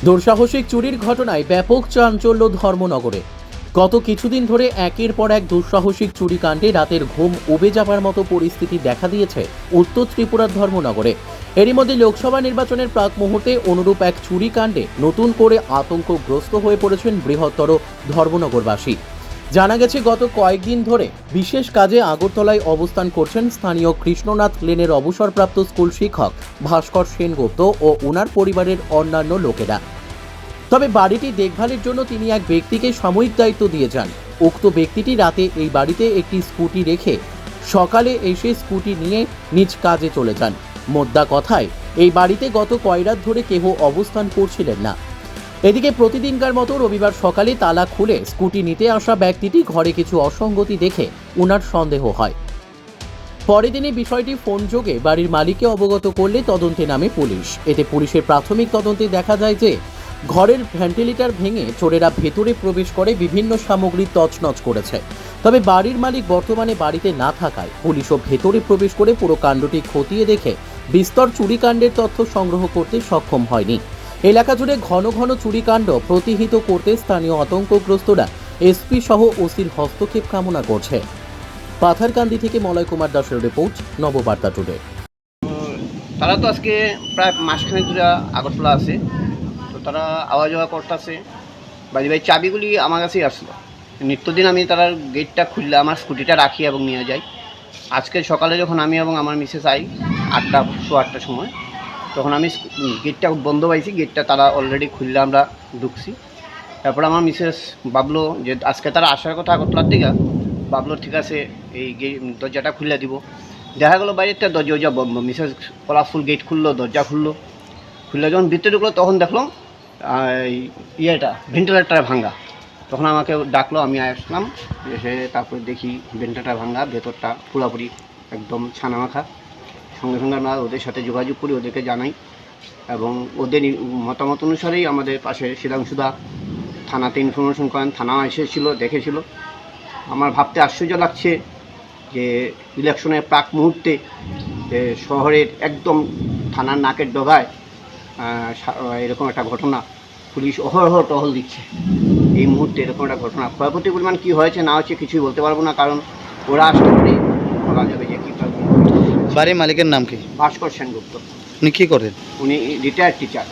দুঃসাহসিক চুরির ঘটনায় ব্যাপক চাঞ্চল্য ধর্মনগরে। গত কিছুদিন ধরে একের পর এক দুঃসাহসিক চুরিকাণ্ডে রাতের ঘুম উবে যাবার মতো পরিস্থিতি দেখা দিয়েছে উত্তর ত্রিপুরার ধর্মনগরে। এরই মধ্যে লোকসভা নির্বাচনের প্রাক মুহূর্তে অনুরূপ এক চুরিকাণ্ডে নতুন করে আতঙ্কগ্রস্ত হয়ে পড়েছেন বৃহত্তর ধর্মনগরবাসী। জানা গেছে, গত কয়েকদিন ধরে বিশেষ কাজে আগরতলায় অবস্থান করছেন স্থানীয় কৃষ্ণনাথ লেনের অবসরপ্রাপ্ত স্কুল শিক্ষক ভাস্কর সেনগুপ্ত ও ওনার পরিবারের অন্যান্য লোকেরা। তবে বাড়িটি দেখভালের জন্য তিনি এক ব্যক্তিকে সাময়িক দায়িত্ব দিয়ে যান। উক্ত ব্যক্তিটি রাতে এই বাড়িতে একটি স্কুটি রেখে সকালে এসে স্কুটি নিয়ে নিজ কাজে চলে যান। মোদ্দা কথায়, এই বাড়িতে গত কয়েক রাত ধরে কেহ অবস্থান করছিলেন না। এদিকে প্রতিদিনকার মতো রবিবার সকালে তালা খুলে স্কুটি নিতে আসা ব্যক্তিটি ঘরে কিছু অসঙ্গতি দেখে ওনার সন্দেহ হয়। পরের দিনে বিষয়টি ফোনযোগে বাড়ির মালিককে অবগত করলে তদন্তে নামে পুলিশ। এতে পুলিশের প্রাথমিক তদন্তে দেখা যায় যে ঘরের ভেন্টিলেটর ভেঙে চোরেরা ভেতরে প্রবেশ করে বিভিন্ন সামগ্রী তছনছ করেছে। তবে বাড়ির মালিক বর্তমানে বাড়িতে না থাকায় পুলিশও ভেতরে প্রবেশ করে পুরো কাণ্ডটি খতিয়ে দেখে বিস্তর চুরিকাণ্ডের তথ্য সংগ্রহ করতে সক্ষম হয়নি। এলাকা জুড়ে ঘন ঘন চুরিকাণ্ড প্রতিহত করতে স্থানীয় আতঙ্কগ্রস্তরা এসপি সহ ওসির হস্তক্ষেপ কামনা করছে। পাথারকান্দি থেকে মলয় কুমার দাসের রিপোর্ট, নববার্তা টুডে। তারা তো আজকে প্রায় মাসখানেক ধরে আগরতলা আছে, তো তারা আওয়া যাওয়া করতেছে। বাড়ি চাবিগুলি আমার কাছেই আসলো। নিত্যদিন আমি তার গেটটা খুললে আমার স্কুটিটা রাখি এবং নিয়ে যাই। আজকে সকালে যখন আমি এবং আমার মিসেস আই 8টার সময়, তখন আমি গেটটা বন্ধ পাইছি। গেটটা তারা অলরেডি খুললে আমরা ঢুকছি। তারপর আমার মিসেস ভাবলো যে আজকে তারা আসার কথা আগরতলার দিকে, ভাবলো ঠিক আছে এই দরজাটা খুলে দিব। দেখা গেলো বাইরেটা দরজা বন্ধ। মিসেস কলাফুল গেট খুললো, দরজা খুললো। খুললে যখন ভিতরে ঢুকলো তখন দেখলাম ভেন্টিলেটরটা ভাঙ্গা। তখন আমাকে ডাকলো, আমি আসলাম। এসে তারপরে দেখি ভেন্টিলেটর ভাঙ্গা, ভেতরটা পুরোপুরি একদম ছানামাখা। সঙ্গে সঙ্গে আমরা ওদের সাথে যোগাযোগ করি, ওদেরকে জানাই এবং ওদের মতামত অনুসারেই আমাদের পাশে শিলাংশুদা থানাতে ইনফরমেশন করেন। থানাও এসেছিল, দেখেছিল। আমার ভাবতে আশ্চর্য লাগছে যে ইলেকশনের প্রাক মুহূর্তে শহরের একদম থানার নাকের ডগায় এরকম একটা ঘটনা। পুলিশ অহরহ টহল দিচ্ছে। এই মুহূর্তে এরকম একটা ঘটনা, ক্ষয়ক্ষতির পরিমাণ কী হয়েছে না হয়েছে কিছুই বলতে পারবো না, কারণ ওরা আসতে পারে বলা যাবে যে কী। বাড়ির মালিকের নাম কি? ভাস্কর সেনগুপ্ত। উনি কী করেন? উনি রিটায়ার্ড টিচার।